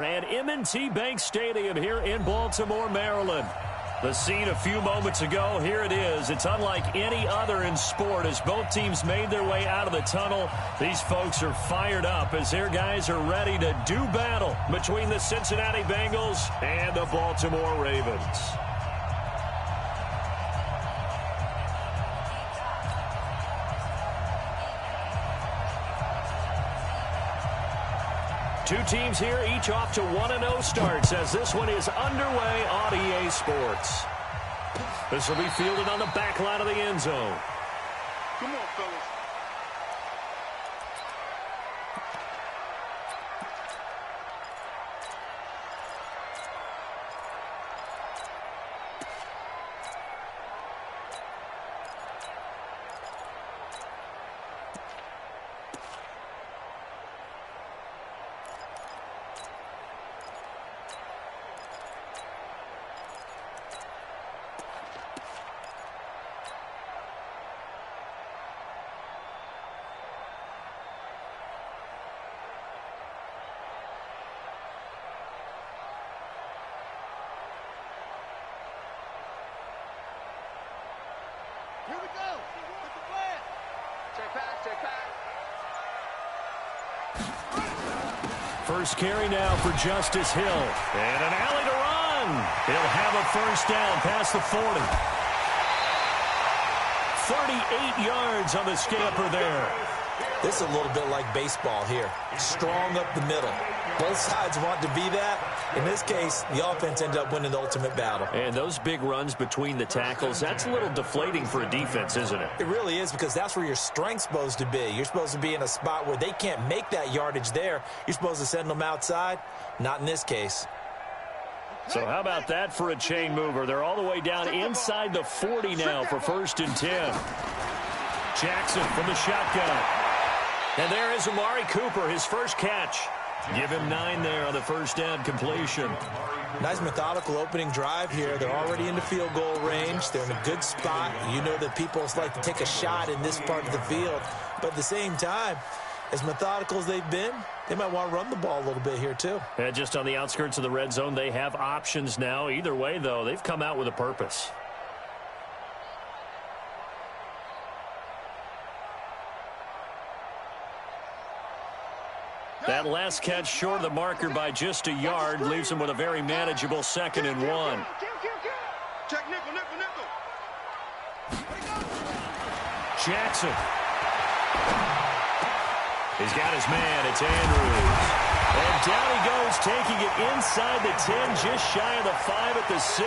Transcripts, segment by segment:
At M&T Bank Stadium here in Baltimore, Maryland. The scene a few moments ago, here it is. It's unlike any other in sport as both teams made their way out of the tunnel. These folks are fired up as their guys are ready to do battle between the Cincinnati Bengals and the Baltimore Ravens. Two teams here, each off to 1-0 starts as this one is underway on EA Sports. This will be fielded on the back line of the end zone. Come on, fellas. Here we go. What's the plan? Check back. First carry now for Justice Hill. And an alley to run. He'll have a first down past the 40. 38 yards on the scamper there. This is a little bit like baseball here. Strong up the middle. Both sides want to be that. In this case, the offense ended up winning the ultimate battle. And those big runs between the tackles, that's a little deflating for a defense, isn't it? It really is, because that's where your strength's supposed to be. You're supposed to be in a spot where they can't make that yardage there. You're supposed to send them outside. Not in this case. So how about that for a chain mover? They're all the way down inside the 40 now for 1st and 10. Jackson from the shotgun. And there is Amari Cooper, his first catch. Give him 9 there on the first down completion. Nice methodical opening drive here. They're already in the field goal range. They're in a good spot. You know that people like to take a shot in this part of the field. But at the same time, as methodical as they've been, they might want to run the ball a little bit here too. And just on the outskirts of the red zone, they have options now. Either way, though, they've come out with a purpose. That last catch short of the marker by just a yard leaves him with a very manageable 2nd and 1. Check nickel. Jackson. He's got his man. It's Andrews. And down he goes, taking it inside the 10, just shy of the 5 at the 6.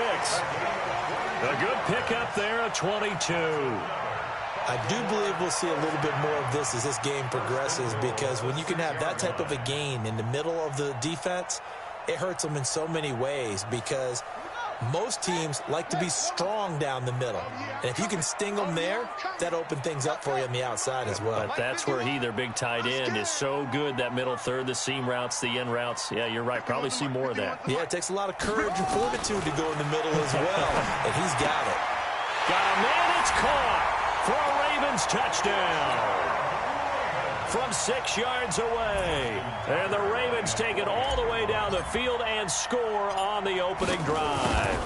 A good pickup there, a 22. I do believe we'll see a little bit more of this as this game progresses, because when you can have that type of a gain in the middle of the defense, it hurts them in so many ways, because most teams like to be strong down the middle. And if you can sting them there, that opens things up for you on the outside as well. But that's where their big tight end, is so good, that middle third, the seam routes, the end routes. Yeah, you're right. Probably see more of that. Yeah, it takes a lot of courage and fortitude to go in the middle as well, and he's got it. Got a man, it's caught for a Ravens touchdown from 6 yards away. And the Ravens take it all the way down the field and score on the opening drive.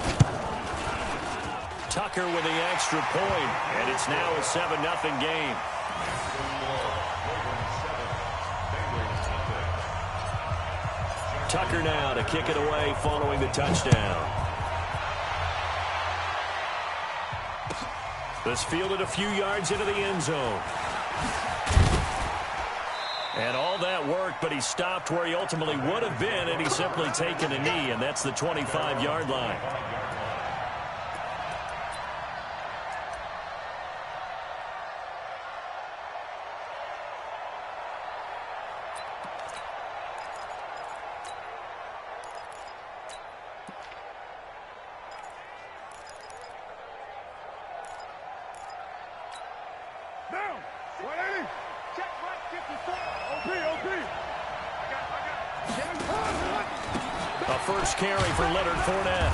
Tucker with the extra point, and it's now a 7-0 game. Tucker now to kick it away following the touchdown. This fielded a few yards into the end zone. And all that worked, but he stopped where he ultimately would have been, and he's simply taken a knee, and that's the 25-yard line. Down. 180. Check right 54. OP. A first carry for Leonard Fournette.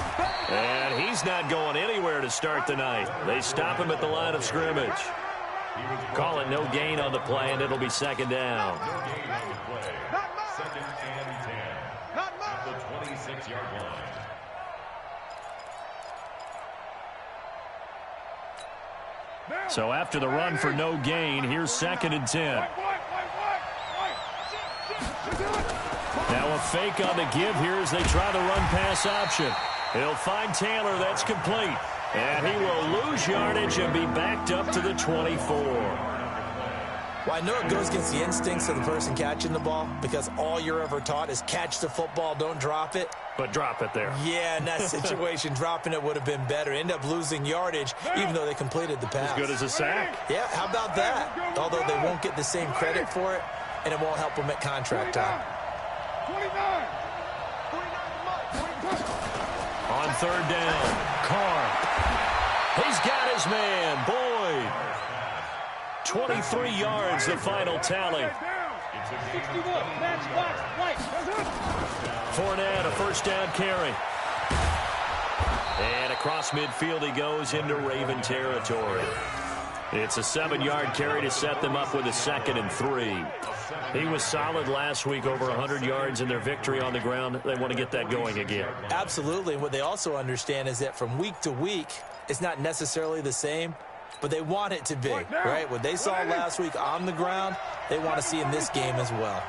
And he's not going anywhere to start the night. They stop him at the line of scrimmage. Call it no gain on the play, and it'll be 2nd down. 26-yard line. So after the run for no gain, here's 2nd and 10. Now a fake on the give here as they try the run-pass option. He'll find Taylor. That's complete. And he will lose yardage and be backed up to the 24. Well, I know it goes against the instincts of the person catching the ball because all you're ever taught is catch the football, don't drop it. But drop it there. Yeah, in that situation, dropping it would have been better. End up losing yardage, even though they completed the pass. As good as a sack. Yeah, how about that? Although they won't get the same credit for it, and it won't help them at contract time. 29. On 3rd down, Carr. He's got his man, Boyd. 23 yards, the final tally. 61. Match box. White. Fournette, a 1st down carry. And across midfield he goes into Raven territory. It's a 7-yard carry to set them up with a 2nd and 3. He was solid last week, over 100 yards in their victory on the ground. They want to get that going again. Absolutely. What they also understand is that from week to week, it's not necessarily the same, but they want it to be, right? What they saw last week on the ground, they want to see in this game as well.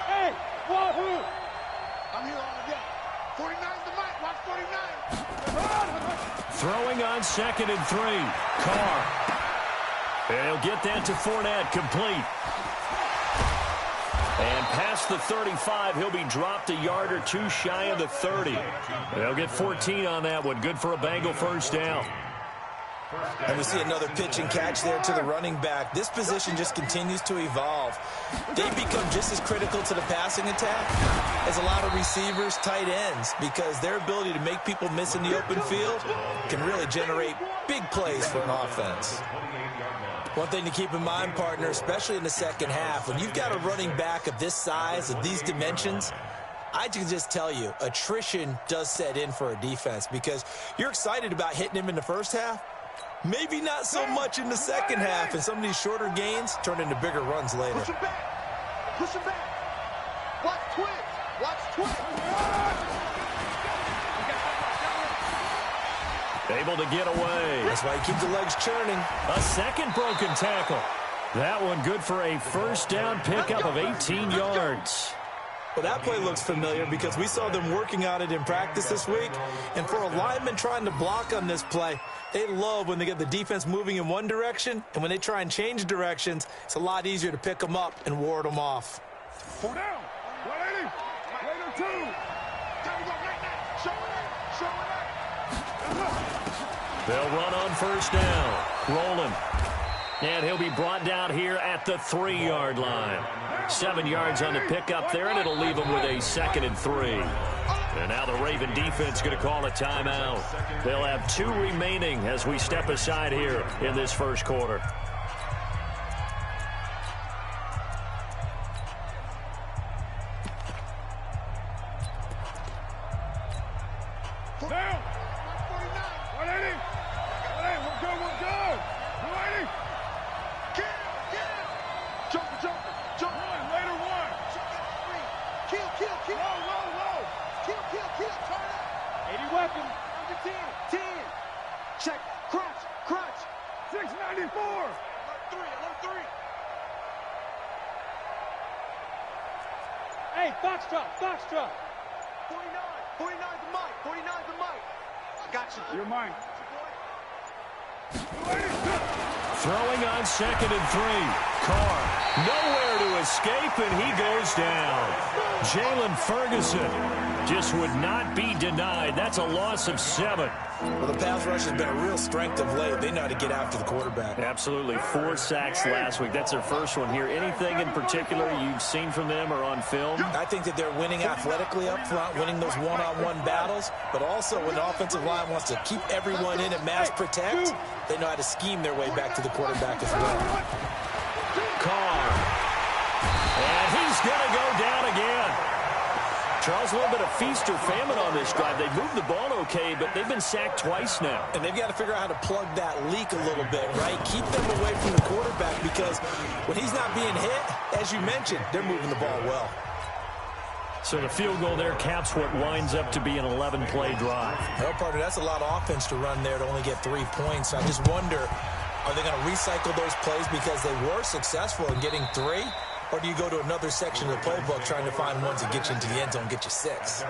Hey, Wahoo! I'm here all day. 49's the mic. Watch 49. Throwing on 2nd and 3. Carr. And he'll get that to Fournette, complete. And past the 35, he'll be dropped a yard or two shy of the 30. They'll get 14 on that one. Good for a Bengal 1st down. And we see another pitch and catch there to the running back. This position just continues to evolve. They become just as critical to the passing attack as a lot of receivers, tight ends, because their ability to make people miss in the open field can really generate big plays for an offense. One thing to keep in mind, partner, especially in the second half, when you've got a running back of this size, of these dimensions, I can just tell you, attrition does set in for a defense because you're excited about hitting him in the first half. Maybe not so much in the second half, and some of these shorter gains turn into bigger runs later. Push him back. Push him back. Watch twitch. Watch twitch. Able to get away. That's why you keep the legs churning. A 2nd broken tackle. That one good for a 1st down pickup of 18 yards. Well, that play looks familiar because we saw them working on it in practice this week. And for a lineman trying to block on this play, they love when they get the defense moving in one direction. And when they try and change directions, it's a lot easier to pick them up and ward them off. 4 down. 180. Later 2. Time to go right now. Show it. Show it. They'll run on 1st down. Rolling. And he'll be brought down here at the 3-yard line. 7 yards on the pickup there, and it'll leave them with a 2nd and 3. And now the Raven defense going to call a timeout. They'll have 2 remaining as we step aside here in this 1st quarter. Down. 180. 180. We're good. We're good. 280. Jump. Later 1. Kill. Low. Kill. Turn up. 80 weapon. Under 10. Check. Crunch. 694. Alert 3. Hey, box truck. 49's the mic. I got you. You're mine. Throwing on 2nd and 3. Carr nowhere to escape, and he goes down. Jalen Ferguson just would not be denied. That's a loss of 7. Well, the pass rush has been a real strength of late. They know how to get after the quarterback. Absolutely. 4 sacks last week. That's their first one here. Anything in particular you've seen from them or on film? I think that they're winning athletically up front, winning those one-on-one battles, but also when the offensive line wants to keep everyone in and mass protect, they know how to scheme their way back to the quarterback as well. Carr. And he's going to go down again. Charles, a little bit of feast or famine on this drive. They moved the ball okay, but they've been sacked twice now. And they've got to figure out how to plug that leak a little bit, right? Keep them away from the quarterback because when he's not being hit, as you mentioned, they're moving the ball well. So the field goal there caps what winds up to be an 11-play drive. Well, partner, that's a lot of offense to run there to only get 3 points. I just wonder, are they going to recycle those plays because they were successful in getting 3? Or do you go to another section of the playbook trying to find ones that get you into the end zone and get you 6?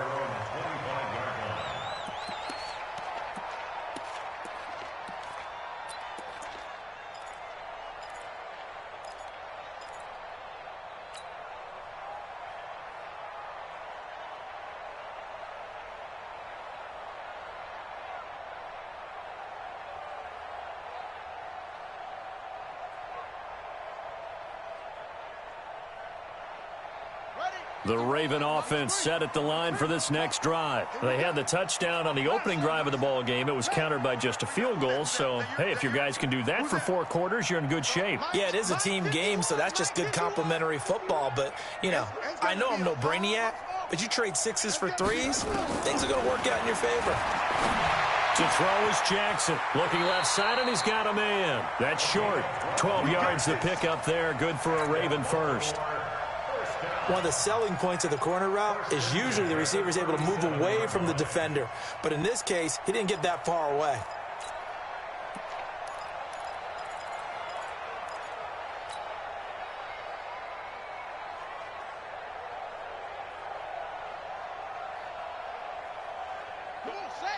The Raven offense set at the line for this next drive. They had the touchdown on the opening drive of the ball game. It was countered by just a field goal. So, hey, if your guys can do that for 4 quarters, you're in good shape. Yeah, it is a team game, so that's just good complimentary football. But, you know, I know I'm no brainiac, but you trade 6s for 3s, things are going to work out in your favor. To throw is Jackson. Looking left side, and he's got a man. That's short. 12 yards the pickup there. Good for a Raven first. One of the selling points of the corner route is usually the receiver is able to move away from the defender. But in this case, he didn't get that far away.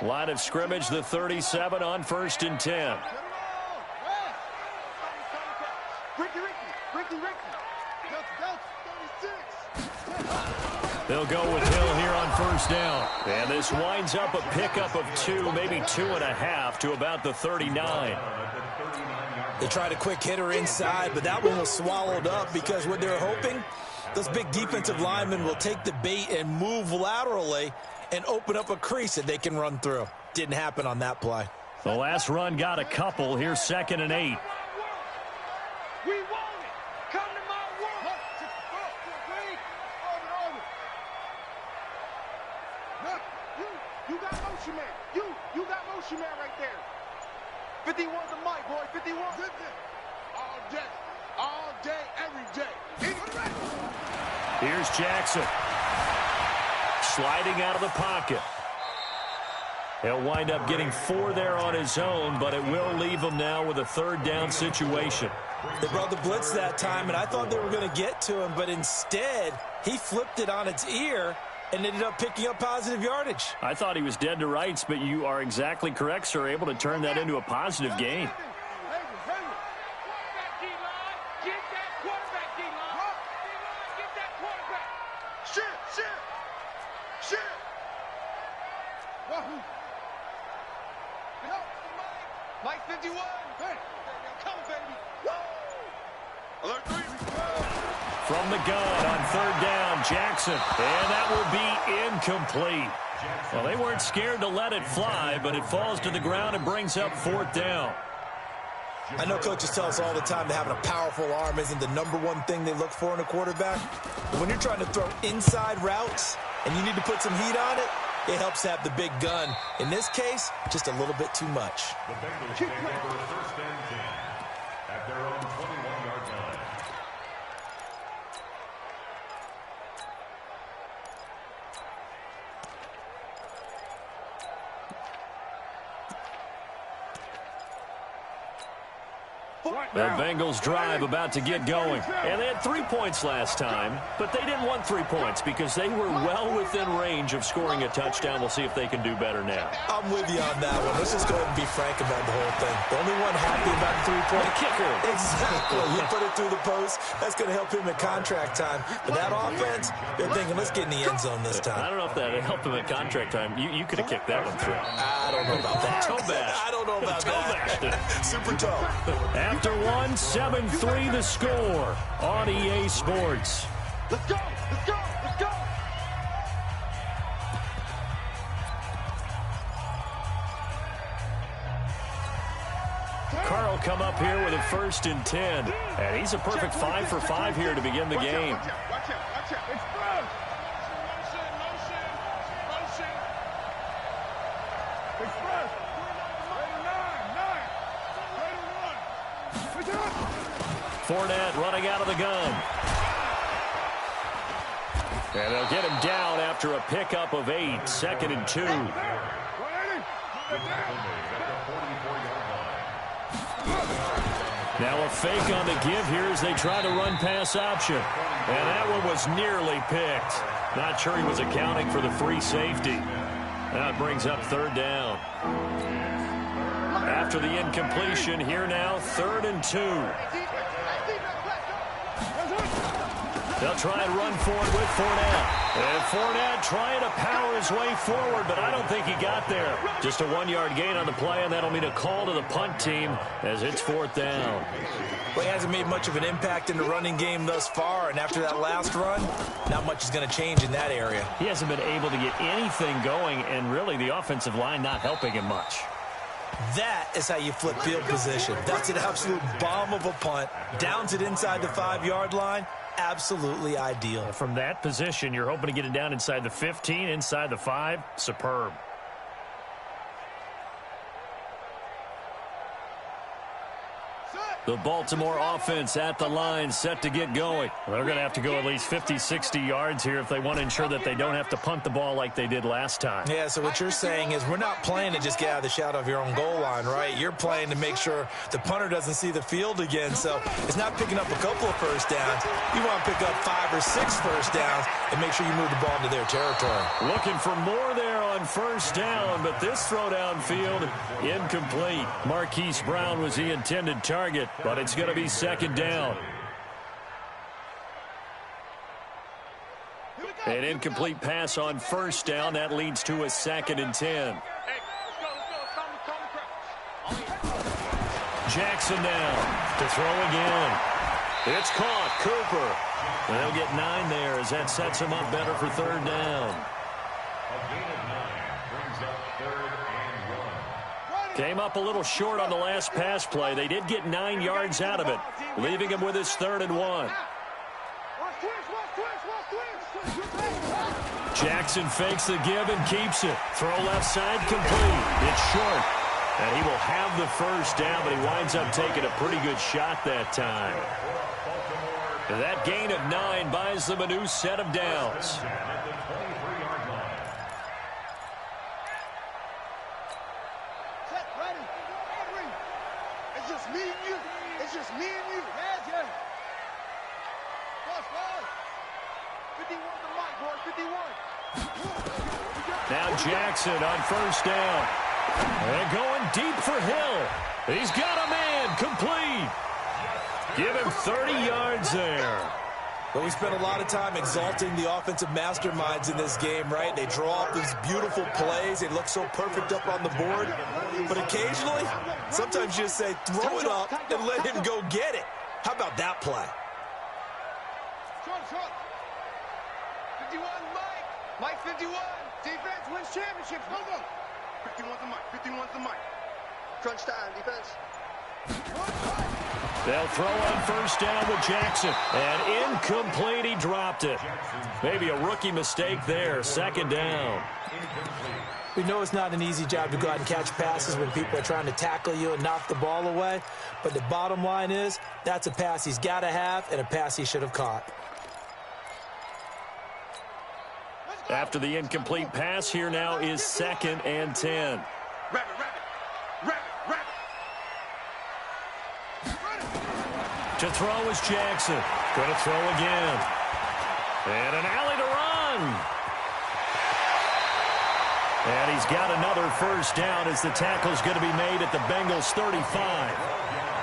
Line of scrimmage, the 37 on 1st and 10. They'll go with Hill here on 1st down. And this winds up a pickup of 2, maybe 2.5 to about the 39. They tried a quick hitter inside, but that one was swallowed up because what they're hoping, those big defensive linemen will take the bait and move laterally and open up a crease that they can run through. Didn't happen on that play. The last run got a couple. Here's 2nd and 8. You got motion man. You got motion man right there. 51's the mic, boy. 51. All day, every day. Here's Jackson. Sliding out of the pocket. He'll wind up getting 4 there on his own, but it will leave him now with a 3rd down situation. They brought the blitz that time, and I thought they were going to get to him, but instead, he flipped it on its ear and ended up picking up positive yardage. I thought he was dead to rights, but you are exactly correct, sir, able to turn that into a positive gain. Mike 51. Hey, come baby. Alert 3. From the gun on 3rd down, Jackson. And that will be incomplete. Well, they weren't scared to let it fly, but it falls to the ground and brings up 4th down. I know coaches tell us all the time that having a powerful arm isn't the #1 thing they look for in a quarterback. But when you're trying to throw inside routes and you need to put some heat on it, it helps have the big gun. In this case, just a little bit too much. The Bengals take over 1st and 10 at their own 21-yard line. The Bengals drive about to get going. And they had 3 points last time, but they didn't want 3 points because they were well within range of scoring a touchdown. We'll see if they can do better now. I'm with you on that one. Let's just go ahead and be frank about the whole thing. The only one happy about the 3-point kicker. Exactly. You put it through the post. That's going to help him at contract time. But that offense, they're thinking, let's get in the end zone this time. I don't know if that helped him at contract time. You could have kicked that one through. I don't know about that. Toe bash. I don't know about that. Super toe. After 1, 7-3 the score on EA Sports. Let's go. Let's go. Let's go. Carl come up here with a 1st and 10. And he's a perfect 5 for 5 here to begin the game. Watch out. Watch out. Express. Motion. Express. Ready 9. Fournette running out of the gun. And they'll get him down after a pickup of 8, 2nd and 2. Now a fake on the give here as they try to run pass option. And that one was nearly picked. Not sure he was accounting for the free safety. That brings up 3rd down. After the incompletion, here now, 3rd and 2. They'll try and run for it with Fournette. And Fournette trying to power his way forward, but I don't think he got there. Just a 1-yard gain on the play, and that'll mean a call to the punt team as it's 4th down. Well, he hasn't made much of an impact in the running game thus far, and after that last run, not much is going to change in that area. He hasn't been able to get anything going, and really the offensive line not helping him much. That is how you flip field position. That's an absolute bomb of a punt. Downs it inside the 5-yard line. Absolutely ideal. From that position, you're hoping to get it down inside the 15, inside the 5. Superb. The Baltimore offense at the line, set to get going. They're going to have to go at least 50, 60 yards here if they want to ensure that they don't have to punt the ball like they did last time. Yeah, so what you're saying is we're not playing to just get out of the shadow of your own goal line, right? You're playing to make sure the punter doesn't see the field again. So it's not picking up a couple of first downs. You want to pick up 5 or 6 first downs and make sure you move the ball into their territory. Looking for more there on first down, but this throw downfield incomplete. Marquise Brown was the intended target, but it's going to be 2nd down. An incomplete pass on first down. That leads to a 2nd and 10. Jackson now to throw again. It's caught. Cooper. They'll get 9 there as that sets him up better for 3rd down. Came up a little short on the last pass play. They did get 9 yards out of it, leaving him with his 3rd and 1. Jackson fakes the give and keeps it. Throw left side complete. It's short. And he will have the first down, but he winds up taking a pretty good shot that time. That gain of 9 buys them a new set of downs. It's just me and you. It's just me and you. Yeah. Boss. 51 the mic, boy. 51. Now Jackson on first down. And going deep for Hill. He's got a man. Complete. Give him 30 yards there. But we spent a lot of time exalting the offensive masterminds in this game, right? They draw up these beautiful plays. They look so perfect up on the board. But occasionally, sometimes you just say, throw it up and let him go get it. How about that play? Short. 51, Mike. Mike 51. Defense wins championships. Go. 51's the mic. 51's the mic. Crunch time, defense. They'll throw on first down with Jackson. And incomplete, he dropped it. Maybe a rookie mistake there. 2nd down. We know it's not an easy job to go out and catch passes when people are trying to tackle you and knock the ball away. But the bottom line is, that's a pass he's got to have and a pass he should have caught. After the incomplete pass, here now is 2nd and 10. Rabbit. To throw is Jackson. Going to throw again. And an alley to run. And he's got another first down as the tackle's going to be made at the Bengals 35.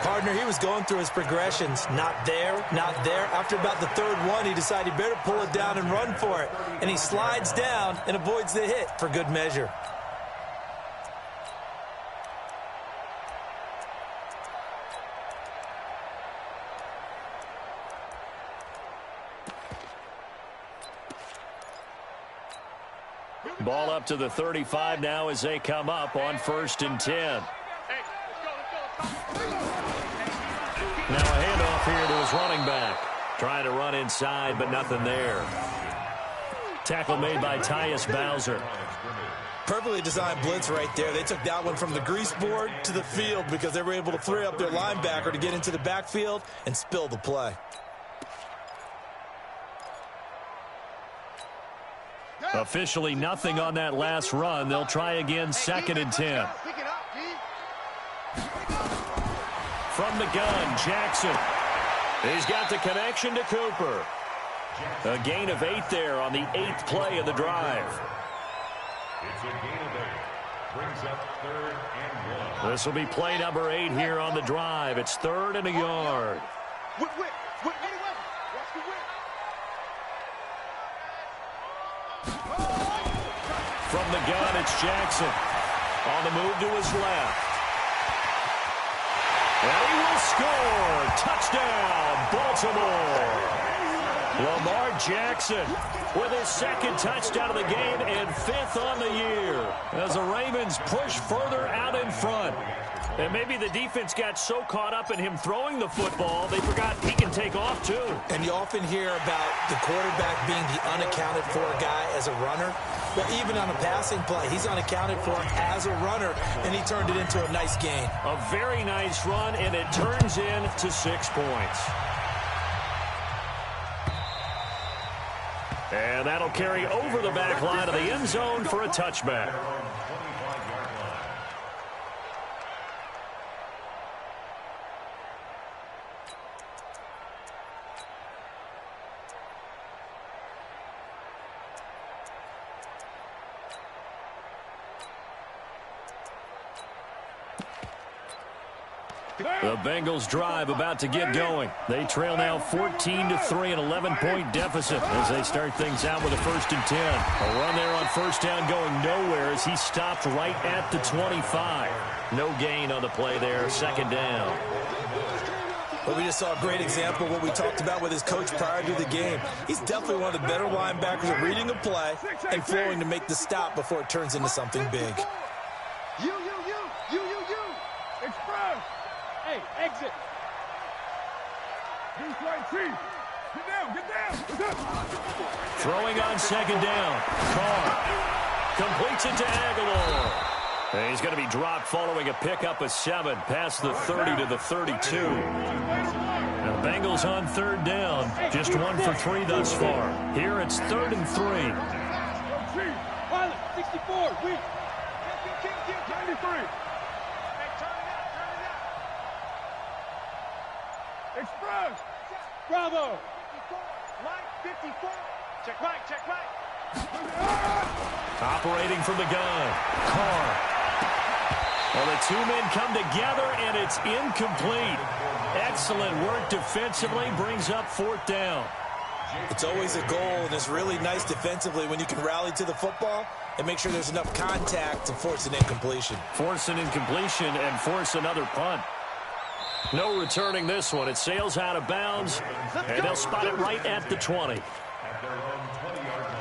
Partner, he was going through his progressions. Not there. After about the 3rd one, he decided he better pull it down and run for it. And he slides down and avoids the hit for good measure. Ball up to the 35 now as they come up on 1st and 10. Now a handoff here to his running back. Trying to run inside, but nothing there. Tackle made by Tyus Bowser. Perfectly designed blitz right there. They took that one from the grease board to the field because they were able to free up their linebacker to get into the backfield and spill the play. Officially nothing on that last run. They'll try again, 2nd and 10. From the gun, Jackson. He's got the connection to Cooper. A gain of 8 there on the 8th play of the drive. It's a gain of 8. Brings up 3rd and 1. This will be play number 8 here on the drive. It's 3rd and a yard. From the gun, it's Jackson. On the move to his left. And he will score. Touchdown, Baltimore. Lamar Jackson with his 2nd touchdown of the game and 5th on the year as the Ravens push further out in front. And maybe the defense got so caught up in him throwing the football, they forgot he can take off too. And you often hear about the quarterback being the unaccounted for guy as a runner. Well, even on a passing play, he's unaccounted for as a runner, and he turned it into a nice gain. A very nice run, and it turns into 6 points. And that'll carry over the back line of the end zone for a touchback. The Bengals drive about to get going. They trail now 14-3, an 11-point deficit as they start things out with a 1st and 10. A run there on 1st down going nowhere as he stopped right at the 25. No gain on the play there, 2nd down. But we just saw a great example of what we talked about with his coach prior to the game. He's definitely one of the better linebackers at reading a play and flowing to make the stop before it turns into something big. You. Express. Hey, exit. He's right, Chief. Get down. Throwing on 2nd down. Carr completes it to Aguilar. And he's going to be dropped following a pickup of 7 past the 30 to the 32. Now the Bengals on 3rd down. Just 1 for 3 thus far. Here it's 3rd and 3. Chief, pilot, 64, weak. 93. Express. Bravo. Mike, 54. Check Mike. Operating from the gun. Carr. Well, the 2 men come together, and it's incomplete. Excellent work defensively. Brings up 4th down. It's always a goal, and it's really nice defensively when you can rally to the football and make sure there's enough contact to force an incompletion. Force an incompletion and force another punt. No returning this one. It sails out of bounds, and they'll spot it right at the 20. At their own 20-yard line.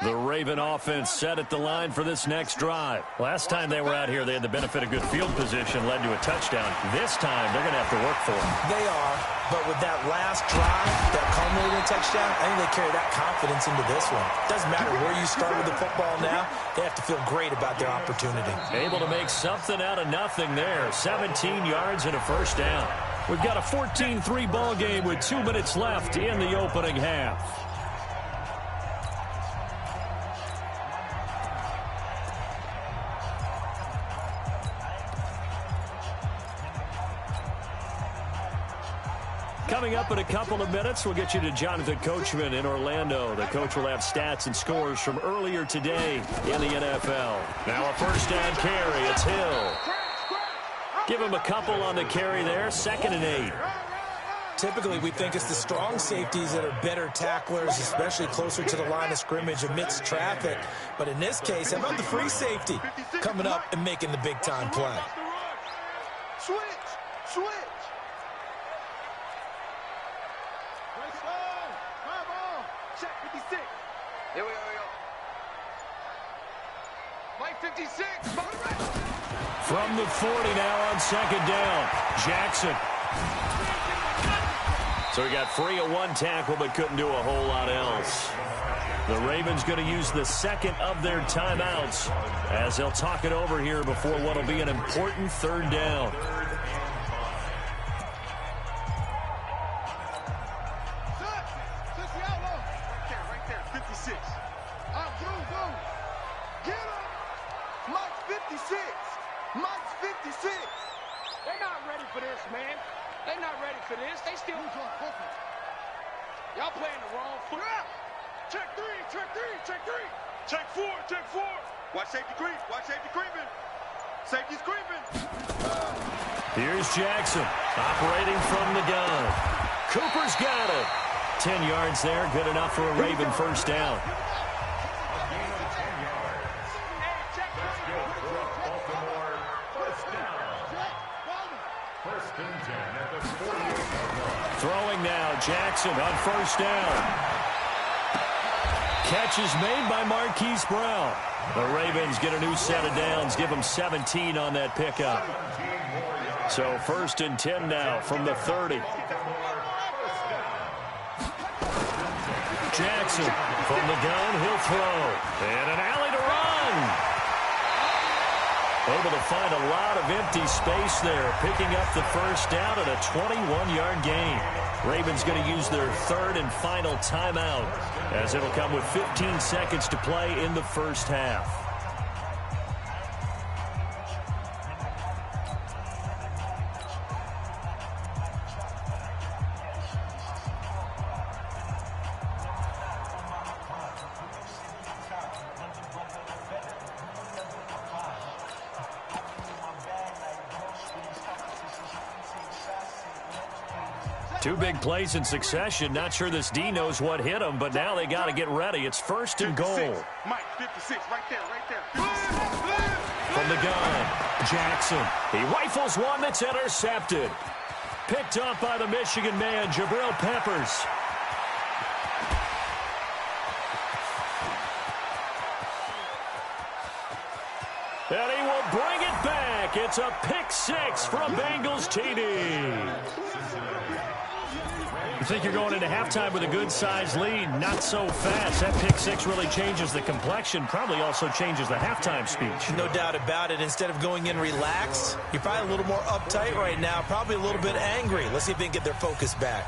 The Raven offense set at the line for this next drive. Last time they were out here, they had the benefit of good field position, led to a touchdown. This time, they're going to have to work for it. They are, but with that last drive that culminated in a touchdown, I think they carry that confidence into this one. Doesn't matter where you start with the football now, they have to feel great about their opportunity. Able to make something out of nothing there. 17 yards and a 1st down. We've got a 14-3 ball game with 2 minutes left in the opening half. Coming up in a couple of minutes, we'll get you to Jonathan Coachman in Orlando. The coach will have stats and scores from earlier today in the NFL. Now a 1st down carry. It's Hill. Give him a couple on the carry there. 2nd and 8. Typically, we think it's the strong safeties that are better tacklers, especially closer to the line of scrimmage amidst traffic. But in this case, how about the free safety coming up and making the big-time play? Switch. Check 56. Here we go. Mike 56. From the 40 now on second down. Jackson. So he got free of one tackle but couldn't do a whole lot else. The Ravens going to use the second of their timeouts as they'll talk it over here before what will be an important third down. Right there, 56. Get him. Mike's 56. Mike's 56. They're not ready for this, man. They're not ready for this. They still... Y'all playing the wrong foot. Check three, check three, check three. Check four, check four. Watch safety creep. Watch safety creeping. Safety's creeping. Here's Jackson operating from the gun. Cooper's got it. 10 yards there, good enough for a Raven first down. Throwing now, Jackson on first down. Catch is made by Marquise Brown. The Ravens get a new set of downs, give them 17 on that pickup. So first and 10 now from the 30. Jackson from the gun, he'll throw. And an alley to run. Able to find a lot of empty space there, picking up the first down at a 21-yard gain. Ravens going to use their third and final timeout as it'll come with 15 seconds to play in the first half. Two big plays in succession. Not sure this D knows what hit him, but now they got to get ready. It's first and goal. Mike, 56, right there, right there. From the gun, Jackson. He rifles one that's intercepted. Picked up by the Michigan man, Jabril Peppers. And he will bring it back. It's a pick six from Bengals TD. You think you're going into halftime with a good-sized lead. Not so fast. That pick six really changes the complexion, probably also changes the halftime speech. No doubt about it. Instead of going in relaxed, you're probably a little more uptight right now, probably a little bit angry. Let's see if they can get their focus back.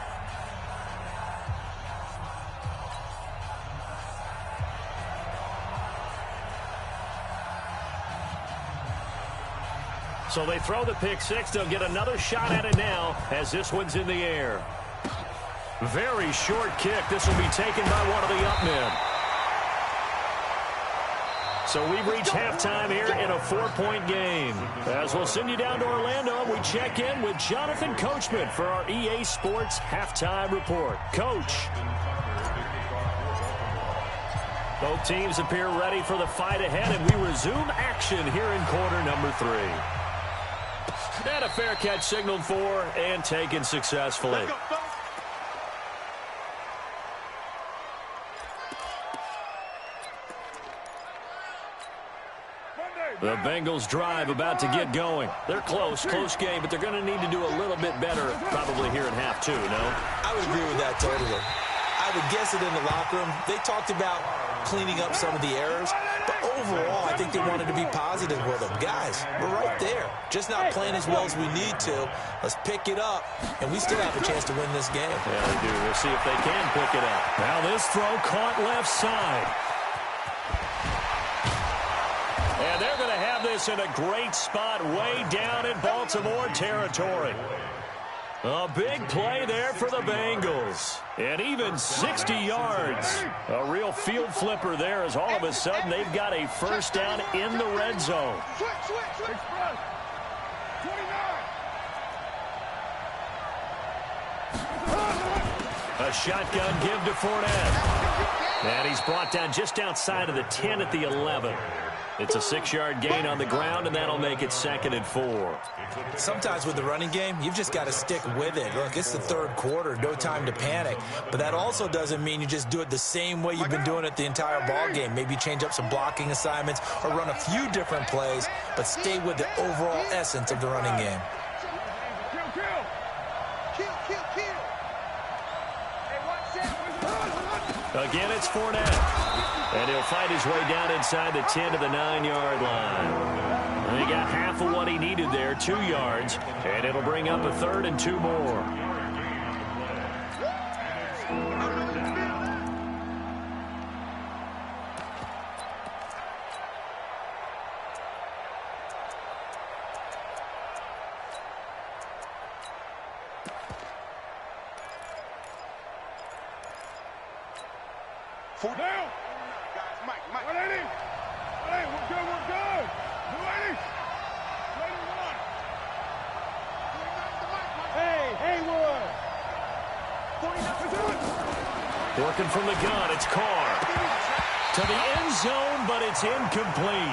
So they throw the pick six. They'll get another shot at it now as this one's in the air. Very short kick. This will be taken by one of the up men. So we've reached halftime here in a 4-point game. As we'll send you down to Orlando, we check in with Jonathan Coachman for our EA Sports Halftime Report. Coach. Both teams appear ready for the fight ahead, and we resume action here in quarter number 3. And a fair catch signaled for and taken successfully. The Bengals drive about to get going. They're close game, but they're going to need to do a little bit better probably here in half 2, no? I would agree with that totally. I would guess it in the locker room. They talked about cleaning up some of the errors, but overall, I think they wanted to be positive with them. Guys, we're right there. Just not playing as well as we need to. Let's pick it up, and we still have a chance to win this game. Yeah, they do. We'll see if they can pick it up. Now this throw caught left side. And they're going to have this in a great spot way down in Baltimore territory. A big play there for the Bengals. And even 60 yards. A real field flipper there as all of a sudden they've got a first down in the red zone. Switch. 29. A shotgun give to Fournette. And he's brought down just outside of the 10 at the 11. It's a 6-yard gain on the ground, and that'll make it 2nd and 4. Sometimes with the running game, you've just got to stick with it. Look, it's the third quarter, no time to panic. But that also doesn't mean you just do it the same way you've been doing it the entire ball game. Maybe change up some blocking assignments or run a few different plays, but stay with the overall essence of the running game. Again, it's Fournette. And he'll fight his way down inside the 10 to the 9-yard line. And he got half of what he needed there, 2 yards. And it'll bring up a 3rd and 2 more. Four down. Guys, Mike. 180. 180. We're good. 280. 281. Hey, Haywood. 49. Working from the gun, it's Carr. To the end zone, but it's incomplete.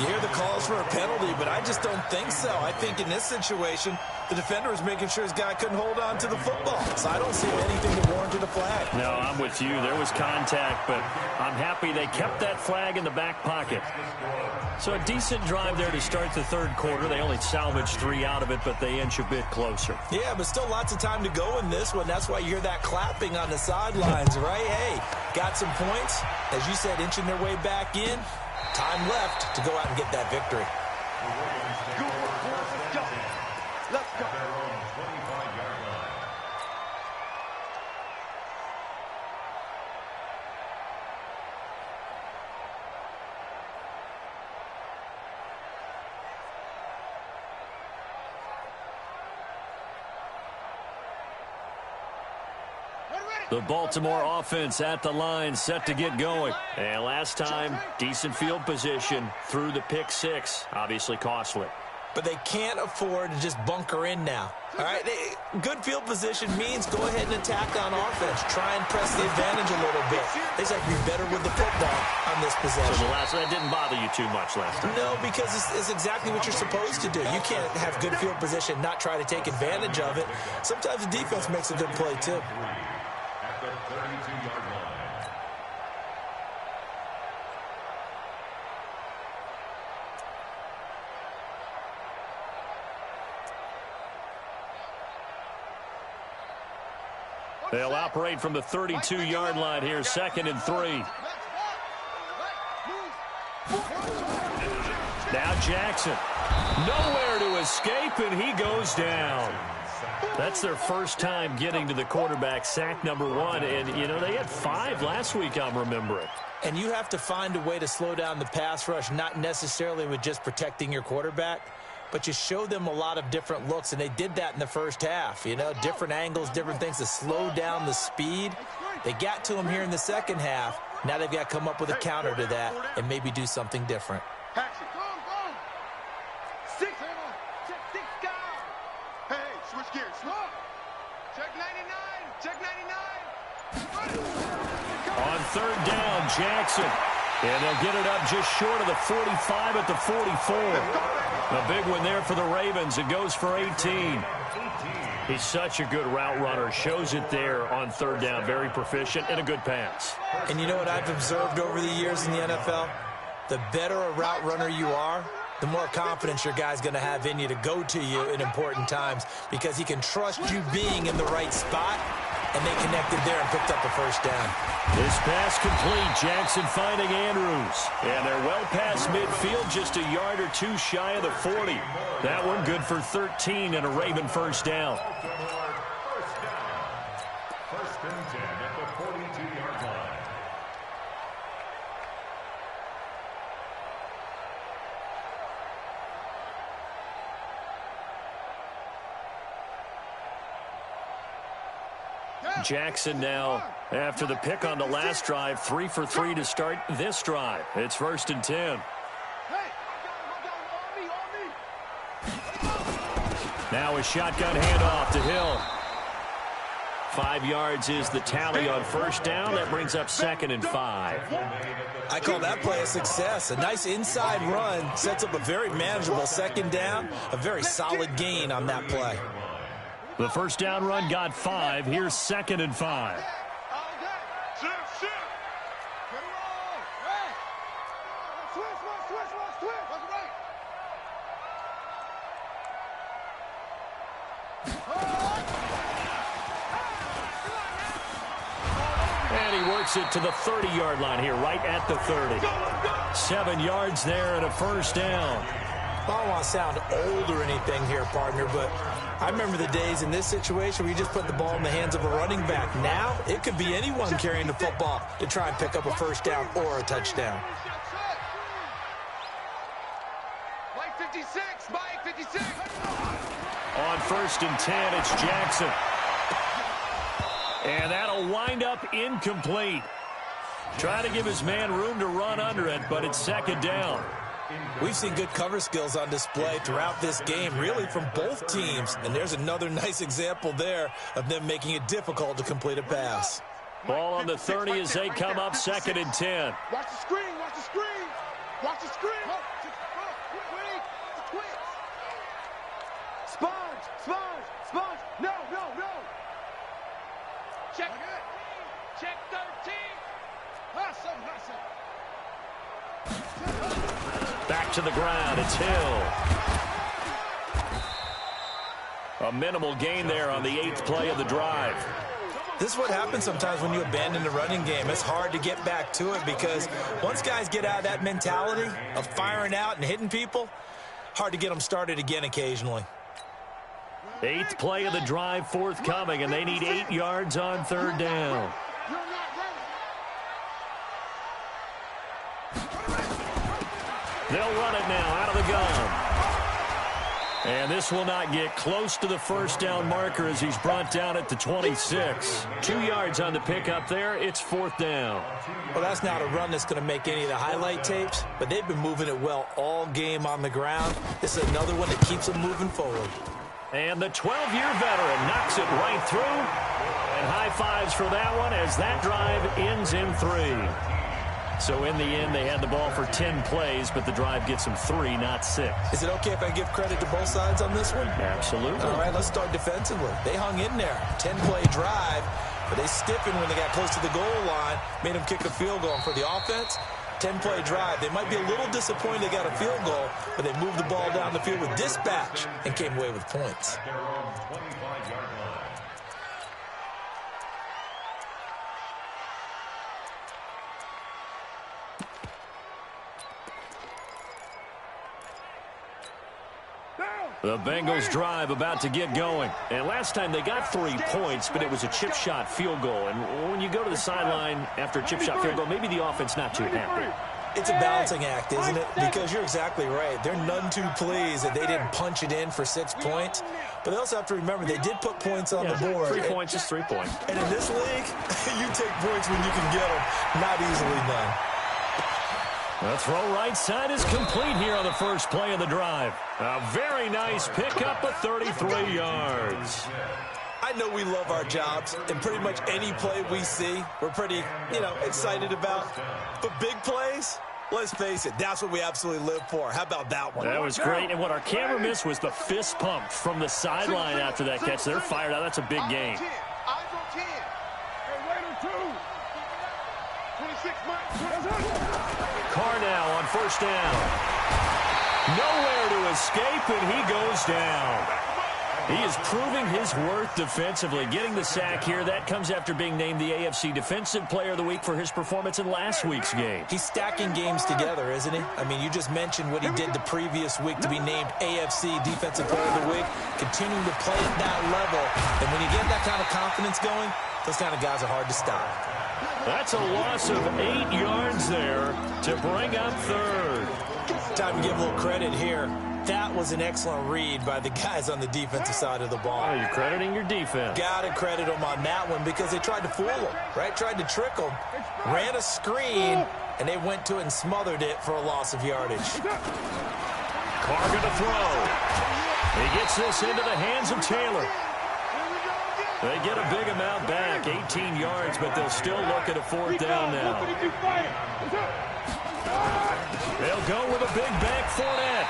You hear the calls for a penalty, but I just don't think so. I think in this situation, the defender was making sure his guy couldn't hold on to the football. So I don't see anything that warranted a flag. No, I'm with you. There was contact, but I'm happy they kept that flag in the back pocket. So a decent drive there to start the third quarter. They only salvaged 3 out of it, but they inch a bit closer. Yeah, but still lots of time to go in this one. That's why you hear that clapping on the sidelines, right? Hey, got some points. As you said, inching their way back in. Time left to go out and get that victory. Let's go. The Baltimore offense at the line, set to get going. And last time, decent field position through the pick 6. Obviously costly. But they can't afford to just bunker in now. All right, good field position means go ahead and attack on offense. Try and press the advantage a little bit. They just have to be better with the football on this possession. So that didn't bother you too much last time? No, because it's exactly what you're supposed to do. You can't have good field position, not try to take advantage of it. Sometimes the defense makes a good play, too. At the 32-yard line. They'll operate from the 32-yard line here, 2nd and 3. Now Jackson. Nowhere to escape, and he goes down. That's their first time getting to the quarterback, sack number 1. And, you know, they had 5 last week, I'm remembering. And you have to find a way to slow down the pass rush, not necessarily with just protecting your quarterback, but you show them a lot of different looks, and they did that in the first half. You know, different angles, different things to slow down the speed. They got to him here in the second half. Now they've got to come up with a counter to that and maybe do something different. Six down. Hey, switch gears. Check 99. Check 99. On 3rd down, Jackson. And they'll get it up just short of the 45 at the 44. A big one there for the Ravens. It goes for 18. He's such a good route runner. Shows it there on 3rd down. Very proficient and a good pass. And you know what I've observed over the years in the NFL? The better a route runner you are, the more confidence your guy's going to have in you to go to you in important times because he can trust you being in the right spot, and they connected there and picked up the first down. This pass complete. Jackson finding Andrews. And they're well past midfield, just a yard or 2 shy of the 40. That one good for 13 and a Raven first down. First and 10 at the 42-yard line. Jackson now, after the pick on the last drive, 3 for 3 to start this drive. It's 1st and 10. Now a shotgun handoff to Hill. 5 yards is the tally on first down. That brings up 2nd and 5. I call that play a success. A nice inside run sets up a very manageable 2nd down. A very solid gain on that play. The first down run got 5. Here's 2nd and 5. And he works it to the 30-yard line here, right at the 30. 7 yards there and a first down. I don't want to sound old or anything here, partner, but I remember the days in this situation where you just put the ball in the hands of a running back. Now, it could be anyone carrying the football to try and pick up a first down or a touchdown. Mike 56, Mike 56. On 1st and 10, it's Jackson. And that'll wind up incomplete. Trying to give his man room to run under it, but it's 2nd down. We've seen good cover skills on display throughout this game, really from both teams. And there's another nice example there of them making it difficult to complete a pass. Ball on the 30 as they come up 2nd and 10. Watch the screen, watch the screen. Watch the screen. Quick. Sponge. No. Check 13. Hustle. Back to the ground. It's Hill. A minimal gain there on the 8th play of the drive. This is what happens sometimes when you abandon the running game. It's hard to get back to it because once guys get out of that mentality of firing out and hitting people, hard to get them started again occasionally. 8th play of the drive forthcoming, and they need 8 yards on 3rd down. They'll run it now out of the gun. And this will not get close to the first down marker as he's brought down at the 26. 2 yards on the pickup there. It's 4th down. Well, that's not a run that's going to make any of the highlight tapes, but they've been moving it well all game on the ground. This is another one that keeps them moving forward. And the 12-year veteran knocks it right through. And high fives for that one as that drive ends in 3. So in the end, they had the ball for 10 plays, but the drive gets them 3, not 6. Is it okay if I give credit to both sides on this one? Absolutely. All right, let's start defensively. They hung in there. 10-play drive, but they stiffened when they got close to the goal line, made them kick a field goal. And for the offense, 10-play drive. They might be a little disappointed they got a field goal, but they moved the ball down the field with dispatch and came away with points. The Bengals drive about to get going. And last time they got 3 points, but it was a chip shot field goal. And when you go to the sideline after a chip shot field goal, maybe the offense not too happy. It's a balancing act, isn't it? Because you're exactly right. They're none too pleased that they didn't punch it in for 6 points. But they also have to remember they did put points on the board. 3 points is 3 points. And in this league, you take points when you can get them. Not easily done. The throw right side is complete here on the first play of the drive. A very nice pickup of 33 yards. I know we love our jobs, and pretty much any play we see, we're pretty, excited about. But big plays, let's face it, that's what we absolutely live for. How about that one? That was great, and what our camera missed was the fist pump from the sideline after that catch. They're fired out. That's a big gain. Eyes on 10. Hey, wait on 2. 26, Mike. Carr now on first down. Nowhere to escape, and he goes down. He is proving his worth defensively, getting the sack here. That comes after being named the AFC Defensive Player of the Week for his performance in last week's game. He's stacking games together, isn't he? I mean, you just mentioned what he did the previous week to be named AFC Defensive Player of the Week, continuing to play at that level. And when you get that kind of confidence going, those kind of guys are hard to stop. That's a loss of 8 yards there to bring up 3rd. Time to give a little credit here. That was an excellent read by the guys on the defensive side of the ball. Oh, you're crediting your defense. Got to credit them on that one because they tried to fool them, right? Tried to trick them, ran a screen, and they went to it and smothered it for a loss of yardage. Carr going to throw. He gets this into the hands of Taylor. They get a big amount back, 18 yards, but they'll still look at a 4th down now. They'll go with a big bank Fournette.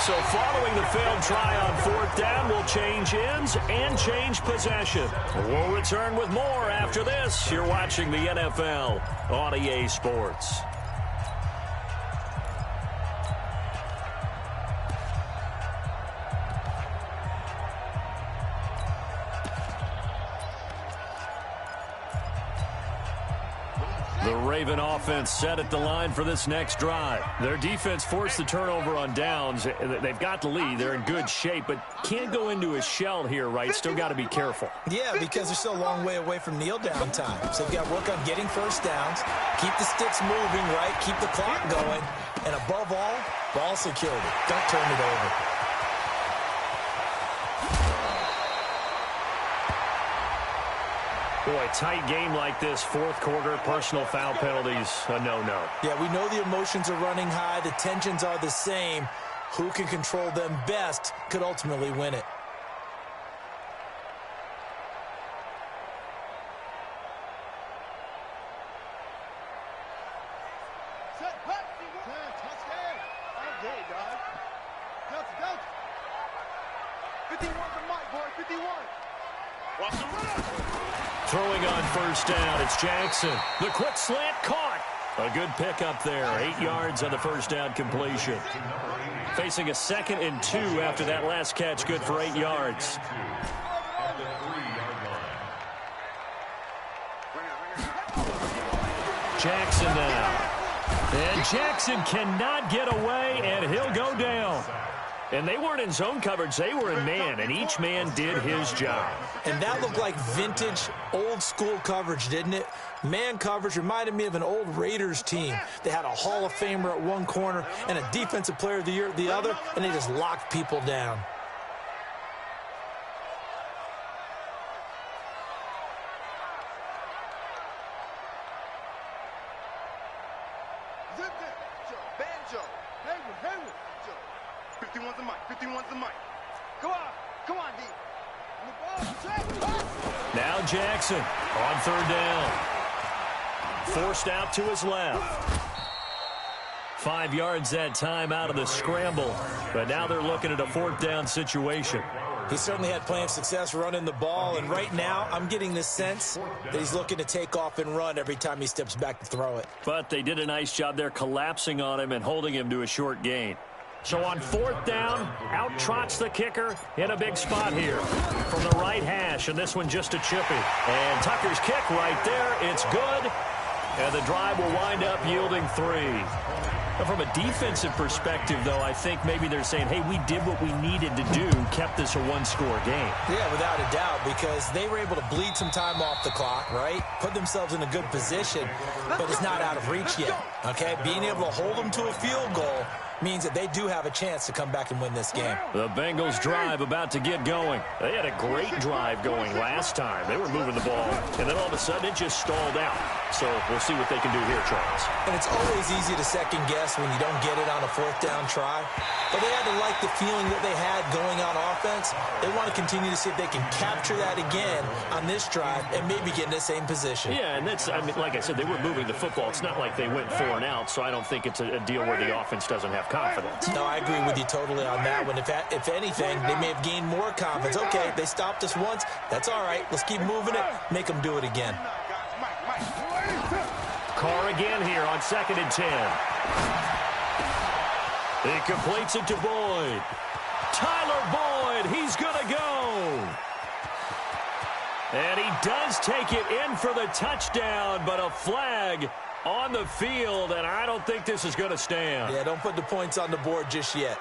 So following the failed try on 4th down, we'll change ends and change possession. We'll return with more after this. You're watching the NFL on EA Sports. The Raven offense set at the line for this next drive. Their defense forced the turnover on downs. They've got the lead. They're in good shape, but can't go into a shell here, right? Still got to be careful. Yeah, because they're still a long way away from kneel down time. So they've got to work on getting first downs, keep the sticks moving, right? Keep the clock going. And above all, ball security. Don't turn it over. Boy, tight game like this, 4th quarter, personal foul penalties, a no-no. Yeah, we know the emotions are running high. The tensions are the same. Who can control them best could ultimately win it. Throwing on 1st down, it's Jackson. The quick slant caught. A good pickup there, 8 yards on the 1st down completion. Facing a 2nd and 2 after that last catch, good for 8 yards. Jackson now. And Jackson cannot get away, and he'll go down. And they weren't in zone coverage. They were in man, and each man did his job. And that looked like vintage, old-school coverage, didn't it? Man coverage reminded me of an old Raiders team. They had a Hall of Famer at one corner and a Defensive Player of the Year at the other, and they just locked people down. Banjo. Hayward. 51's the mic. 51's the mic. Come on, D. Now Jackson on 3rd down. Forced out to his left. 5 yards that time out of the scramble. But now they're looking at a 4th down situation. He certainly had plenty of success running the ball, and right now I'm getting the sense that he's looking to take off and run every time he steps back to throw it. But they did a nice job there collapsing on him and holding him to a short gain. So on 4th down, out trots the kicker in a big spot here from the right hash, and this one just a chippy. And Tucker's kick right there, it's good, and the drive will wind up yielding 3. But from a defensive perspective, though, I think maybe they're saying, hey, we did what we needed to do, kept this a one-score game. Yeah, without a doubt, because they were able to bleed some time off the clock, right? Put themselves in a good position, but it's not out of reach yet, okay? Being able to hold them to a field goal means that they do have a chance to come back and win this game. The Bengals drive about to get going. They had a great drive going last time. They were moving the ball, and then all of a sudden it just stalled out. So we'll see what they can do here, Charles. And it's always easy to second guess when you don't get it on a 4th down try. But they had to like the feeling that they had going on offense. They want to continue to see if they can capture that again on this drive and maybe get in the same position. Yeah, and that's, I mean, like I said, they were moving the football. It's not like they went 4 and out, so I don't think it's a deal where the offense doesn't have confidence. No, I agree with you totally on that one. If anything, they may have gained more confidence. Okay, they stopped us once. That's all right. Let's keep moving it. Make them do it again. Carr again here on 2nd and 10. He completes it to Boyd. Tyler Boyd, he's going to go. And he does take it in for the touchdown, but a flag on the field, and I don't think this is going to stand. Yeah, don't put the points on the board just yet.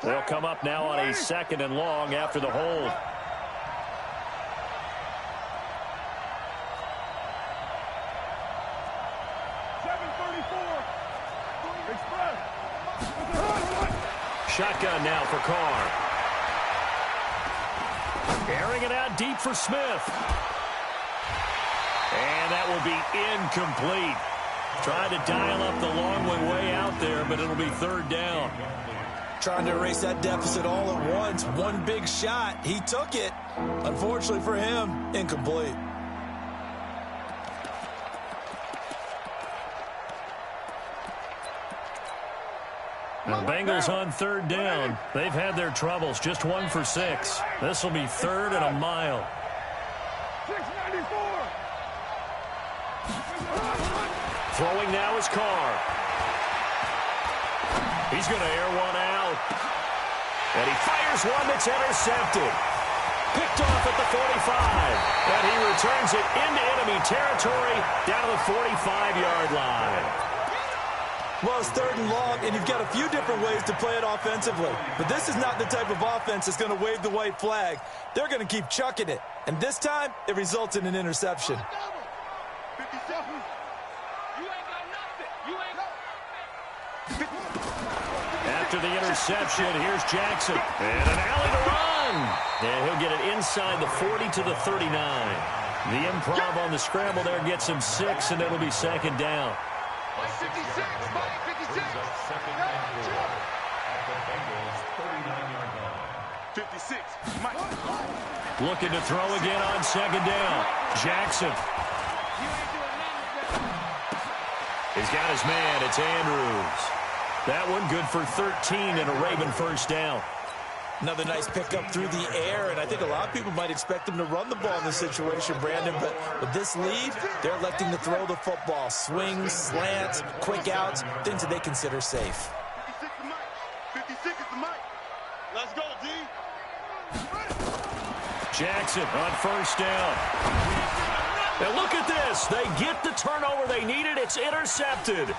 They'll come up now on a 2nd and long after the hold. Shotgun now for Carr. Airing it out deep for Smith. And that will be incomplete. Tried to dial up the long way out there, but it'll be third down. Trying to erase that deficit all at once. One big shot. He took it. Unfortunately for him, incomplete. The Bengals on third down. They've had their troubles. Just 1 for 6. This will be third and a mile. 694. Throwing now is Carr. He's going to air one out. And he fires one that's intercepted. Picked off at the 45. And he returns it into enemy territory down to the 45-yard line. Well, it's third and long, and you've got a few different ways to play it offensively. But this is not the type of offense that's going to wave the white flag. They're going to keep chucking it. And this time, it results in an interception. 57. You ain't got nothing. You ain't got After the interception, here's Jackson. And an alley to run. And he'll get it inside the 40 to the 39. The improv on the scramble there gets him 6, and it'll be second down. 56. 56. Second and 4 at the Bengals 39-yard line. 56. Mike. Looking to throw again on second down. Jackson. He's got his man. It's Andrews. That one good for 13 and a Raven first down. Another nice pickup through the air, and I think a lot of people might expect him to run the ball in this situation, Brandon, but with this lead, they're electing to throw the football. Swings, slants, quick outs, things that they consider safe. 56 is Mike. 56 is the Mike. Let's go, D. Jackson on first down. And look at this. They get the turnover they needed. It's intercepted.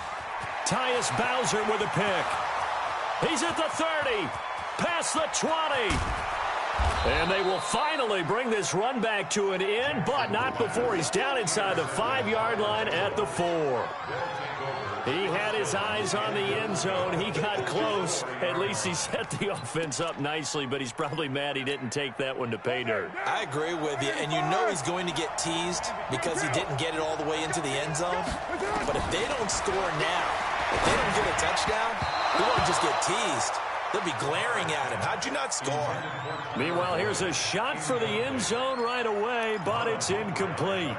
Tyus Bowser with a pick. He's at the 30. Past the 20. And they will finally bring this run back to an end, but not before he's down inside the 5-yard line at the 4. He had his eyes on the end zone. He got close. At least he set the offense up nicely, but he's probably mad he didn't take that one to pay dirt. I agree with you, and you know he's going to get teased because he didn't get it all the way into the end zone. But if they don't score now, if they don't get a touchdown, he won't just get teased. They'll be glaring at him. How'd you not score? Meanwhile, here's a shot for the end zone right away, but it's incomplete.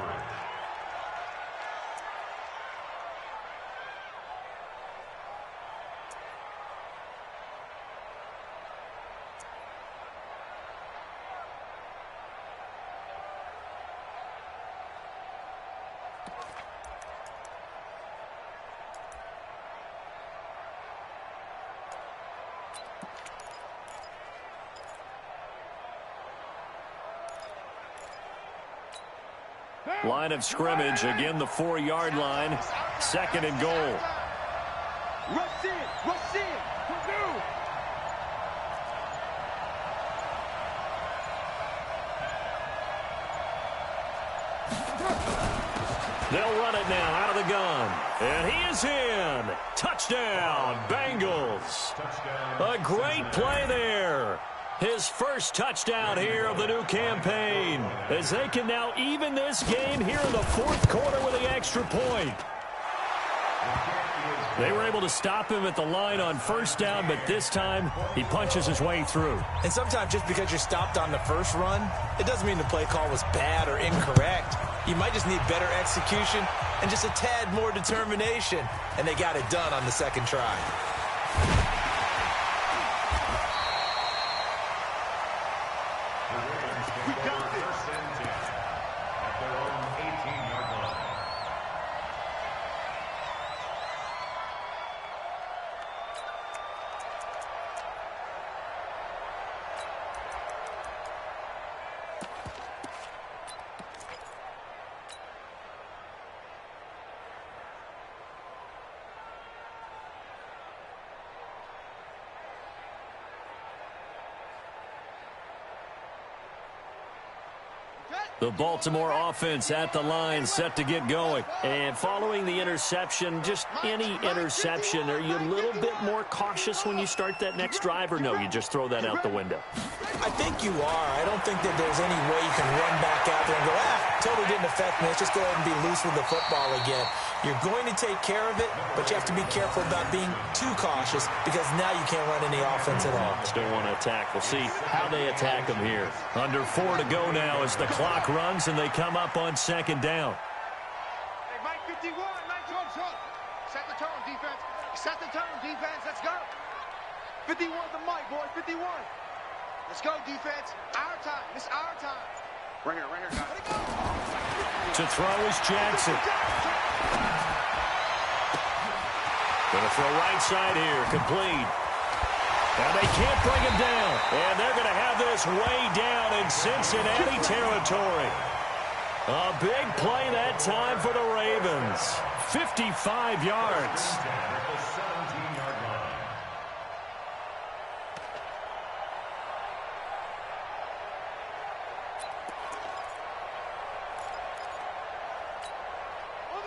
Line of scrimmage, again the 4-yard line, second and goal. Rush in. Rush in. They'll run it now out of the gun. And he is in. Touchdown, Bengals. A great play there. His first touchdown here of the new campaign, as they can now even this game here in the fourth quarter with the extra point. They were able to stop him at the line on first down, but this time he punches his way through. And sometimes just because you're stopped on the first run, it doesn't mean the play call was bad or incorrect. You might just need better execution and just a tad more determination, and they got it done on the second try. We got this. First and 10 at their own 18-yard line. The Baltimore offense at the line, set to get going. And following the interception, just any interception, are you a little bit more cautious when you start that next drive, or no, you just throw that out the window? I think you are. I don't think that there's any way you can run back out there and go, totally didn't affect me. Let's just go ahead and be loose with the football again. You're going to take care of it, but you have to be careful about being too cautious because now you can't run any offense at all. Still want to attack. We'll see how they attack them here. Under 4 to go now as the clock runs and they come up on second down. Hey, Mike 51, Mike Jones. Set the tone, defense. Set the tone, defense. Let's go. 51's the mic, boy. 51. Let's go, defense. Our time. This is our time. Right here, guys. Let it go. To throw is Jackson. Going to throw right side here, complete. And they can't bring him down. And they're going to have this way down in Cincinnati territory. A big play that time for the Ravens. 55 yards.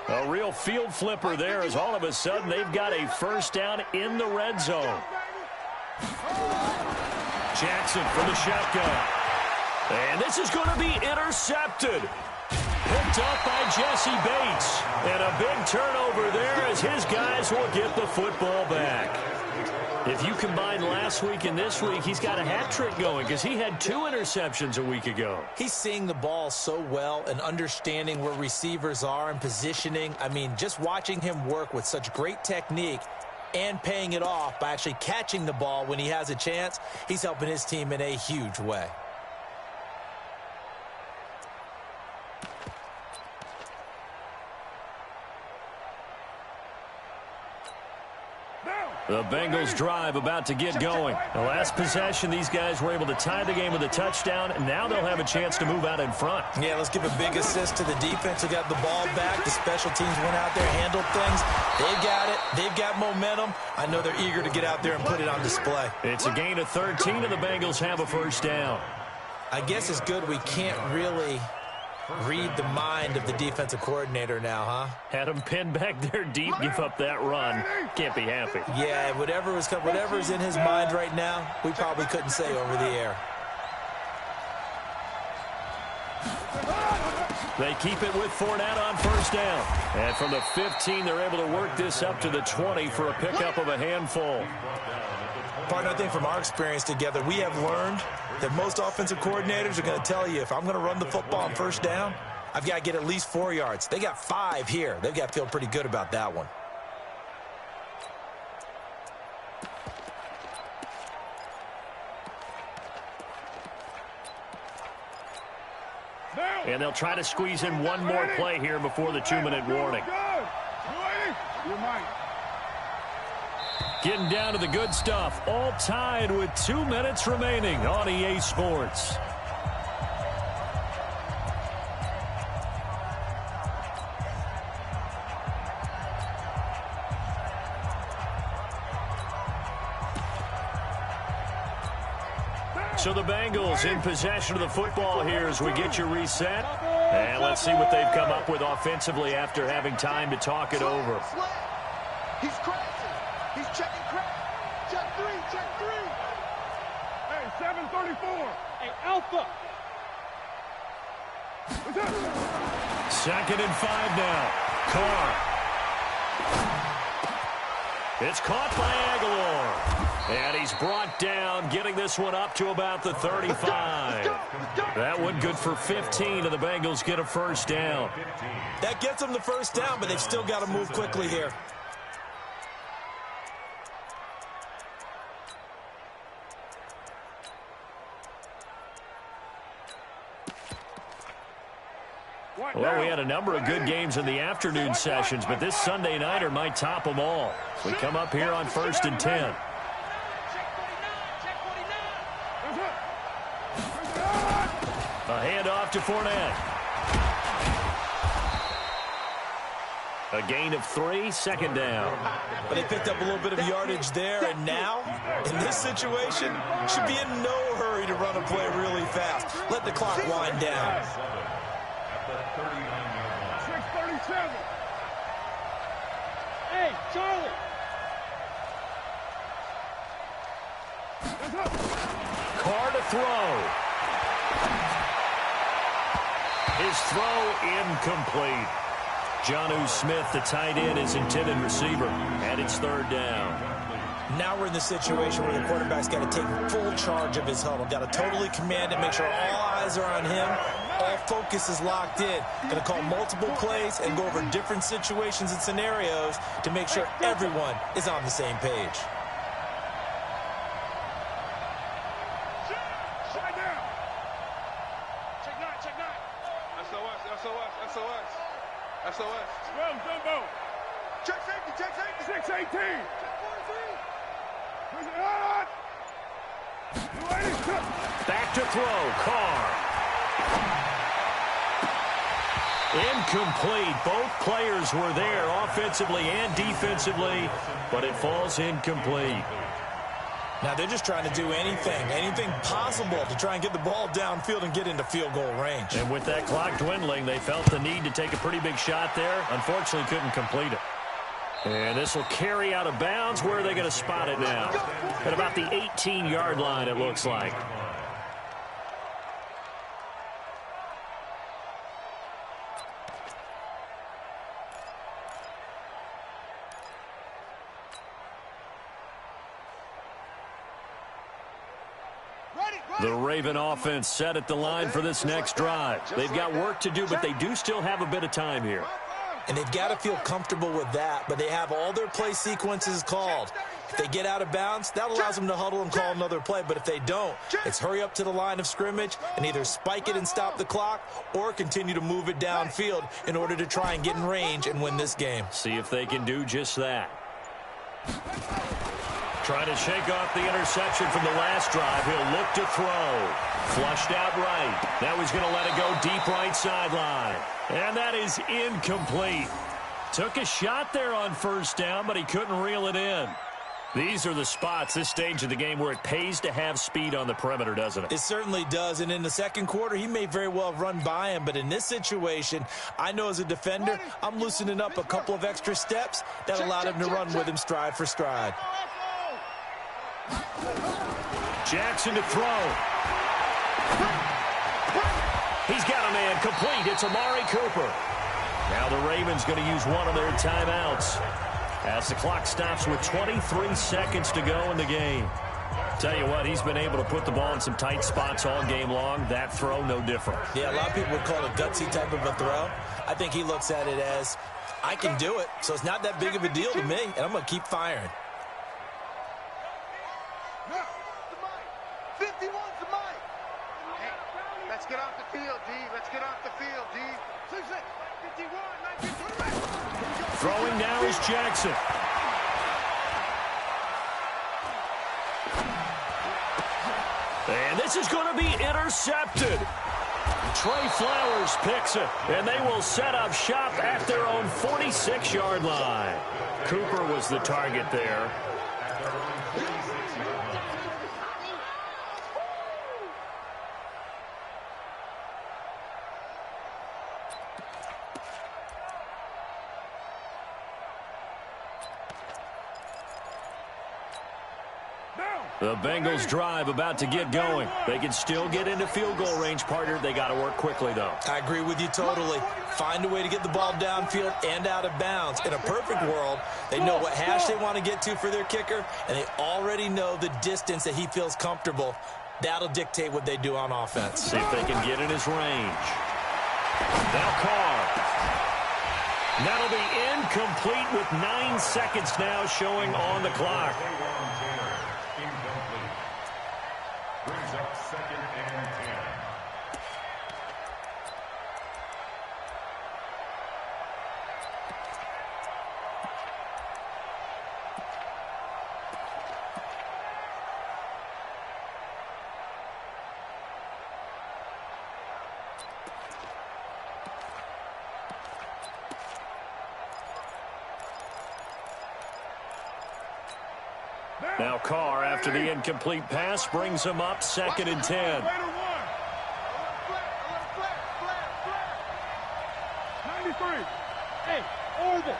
A real field flipper there as all of a sudden they've got a first down in the red zone. Jackson for the shotgun. And this is going to be intercepted. Picked up by Jesse Bates. And a big turnover there as his guys will get the football back. If you combine last week and this week, he's got a hat trick going because he had 2 interceptions a week ago. He's seeing the ball so well and understanding where receivers are and positioning. I mean, just watching him work with such great technique and paying it off by actually catching the ball when he has a chance, he's helping his team in a huge way. The Bengals drive about to get going. The last possession, these guys were able to tie the game with a touchdown, and now they'll have a chance to move out in front. Yeah, let's give a big assist to the defense who got the ball back. The special teams went out there, handled things. They've got it. They've got momentum. I know they're eager to get out there and put it on display. It's a gain of 13, and the Bengals have a first down. I guess it's good we can't really read the mind of the defensive coordinator now, huh? Had him pinned back there deep, give up that run. Can't be happy. Yeah, whatever's in his mind right now, we probably couldn't say over the air. They keep it with Fournette on first down. And from the 15, they're able to work this up to the 20 for a pickup of a handful. Partner, I think from our experience together, we have learned that most offensive coordinators are going to tell you, if I'm going to run the football on first down, I've got to get at least 4 yards. They got 5 here. They've got to feel pretty good about that one. And they'll try to squeeze in one more play here before the 2-minute warning. Getting down to the good stuff. All tied with 2 minutes remaining on EA Sports. So the Bengals in possession of the football here as we get you reset. And let's see what they've come up with offensively after having time to talk it over. He's crazy. He's checking crack. Check 3, check 3. Hey, 734. Hey, Alpha. What's up? 2nd and 5 now. Carr. It's caught by Aguilar. And he's brought down, getting this one up to about the 35. That one good for 15, and the Bengals get a first down. That gets them the first down, but they've still got to move quickly here. Well, we had a number of good games in the afternoon sessions, but this Sunday nighter might top them all. We come up here on 1st and 10. A handoff to Fournette. A gain of 3, 2nd down. But they picked up a little bit of yardage there, and now, in this situation, should be in no hurry to run a play really fast. Let the clock wind down. 637. Hey, Charlie. Carr to throw. His throw incomplete. Jonnu Smith, the tight end, is intended receiver, and it's third down. Now we're in the situation where the quarterback's got to take full charge of his huddle. Got to totally command it, make sure all eyes are on him. All focus is locked in. Going to call multiple plays and go over different situations and scenarios to make sure everyone is on the same page. SOS. Well, Jumbo. Check safety. 618. Check 14. Back to throw. Carr. Incomplete. Both players were there offensively and defensively, but it falls incomplete. Now they're just trying to do anything possible to try and get the ball downfield and get into field goal range. And with that clock dwindling, they felt the need to take a pretty big shot there. Unfortunately, couldn't complete it. And this will carry out of bounds. Where are they going to spot it now? At about the 18-yard line, it looks like. The Raven offense set at the line for this next drive. They've got work to do, but they do still have a bit of time here. And they've got to feel comfortable with that, but they have all their play sequences called. If they get out of bounds, that allows them to huddle and call another play. But if they don't, it's hurry up to the line of scrimmage and either spike it and stop the clock or continue to move it downfield in order to try and get in range and win this game. See if they can do just that. Trying to shake off the interception from the last drive. He'll look to throw. Flushed out right. Now he's going to let it go deep right sideline. And that is incomplete. Took a shot there on first down, but he couldn't reel it in. These are the spots, this stage of the game, where it pays to have speed on the perimeter, doesn't it? It certainly does, and in the second quarter, he may very well run by him, but in this situation, I know as a defender, I'm loosening up a couple of extra steps that allowed him to run with him stride for stride. Jackson to throw. He's got a man complete. It's Amari Cooper. Now the Ravens going to use one of their timeouts as the clock stops with 23 seconds to go in the game. Tell you what, he's been able to put the ball in some tight spots all game long. That throw, no different. Yeah, a lot of people would call it a gutsy type of a throw. I think he looks at it as, I can do it, so it's not that big of a deal to me, and I'm going to keep firing. 51's the mic. Hey, let's get off the field, D. Let's get off the field, D. 51, 19, throwing now is Jackson. And this is going to be intercepted. Trey Flowers picks it, and they will set up shop at their own 46-yard line. Cooper was the target there. The Bengals drive about to get going. They can still get into field goal range, partner. They got to work quickly, though. I agree with you totally. Find a way to get the ball downfield and out of bounds. In a perfect world, they know what hash they want to get to for their kicker, and they already know the distance that he feels comfortable. That'll dictate what they do on offense. See if they can get in his range. Now Carr. That'll be incomplete with 9 seconds now showing on the clock. Brings up 2nd and 10. Now Carr, after the incomplete pass, brings him up 2nd and 10. 93. Hey, orbit.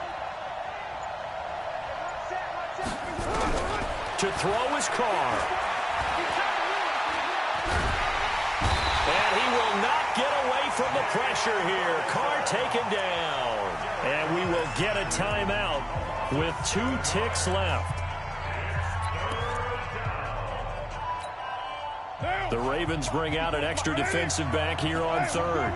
To throw is Carr. And he will not get away from the pressure here. Carr taken down. And we will get a timeout with 2 ticks left. The Ravens bring out an extra defensive back here on third.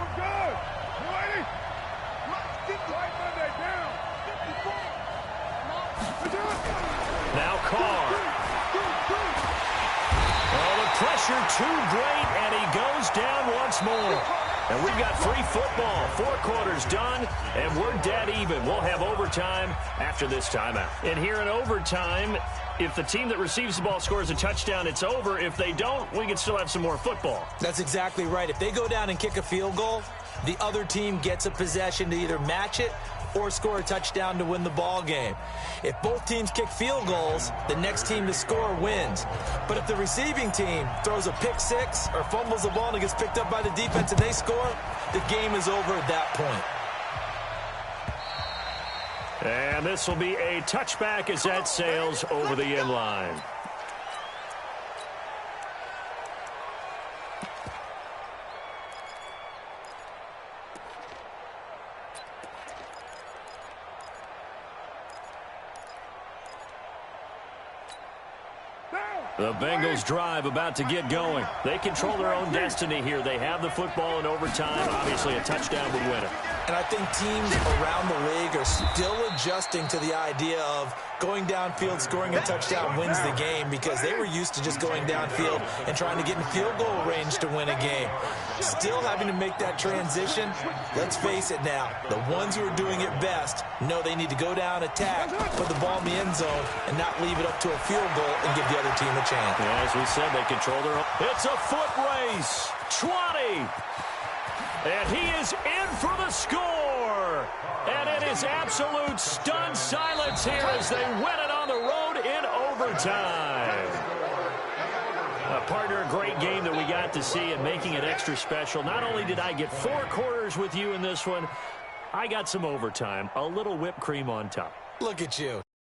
Now Carr. Oh, the pressure too great, and he goes down once more. And we've got free football. 4 quarters done, and we're dead even. We'll have overtime after this timeout. And here in overtime, if the team that receives the ball scores a touchdown, it's over. If they don't, we can still have some more football. That's exactly right. If they go down and kick a field goal, the other team gets a possession to either match it or score a touchdown to win the ball game. If both teams kick field goals, the next team to score wins. But if the receiving team throws a pick six or fumbles the ball and it gets picked up by the defense and they score, the game is over at that point. And this will be a touchback as that sails over the end line. The Bengals drive about to get going. They control their own destiny here. They have the football in overtime. Obviously, a touchdown would win it. And I think teams around the league are still adjusting to the idea of going downfield, scoring a touchdown wins the game, because they were used to just going downfield and trying to get in field goal range to win a game. Still having to make that transition. Let's face it now, the ones who are doing it best know they need to go down, attack, put the ball in the end zone, and not leave it up to a field goal and give the other team a chance. Yeah, as we said, they control their own. It's a foot race. 20. And he is in for the score. And it is absolute stunned silence here as they win it on the road in overtime. Partner, a great game that we got to see and making it extra special. Not only did I get 4 quarters with you in this one, I got some overtime, a little whipped cream on top. Look at you.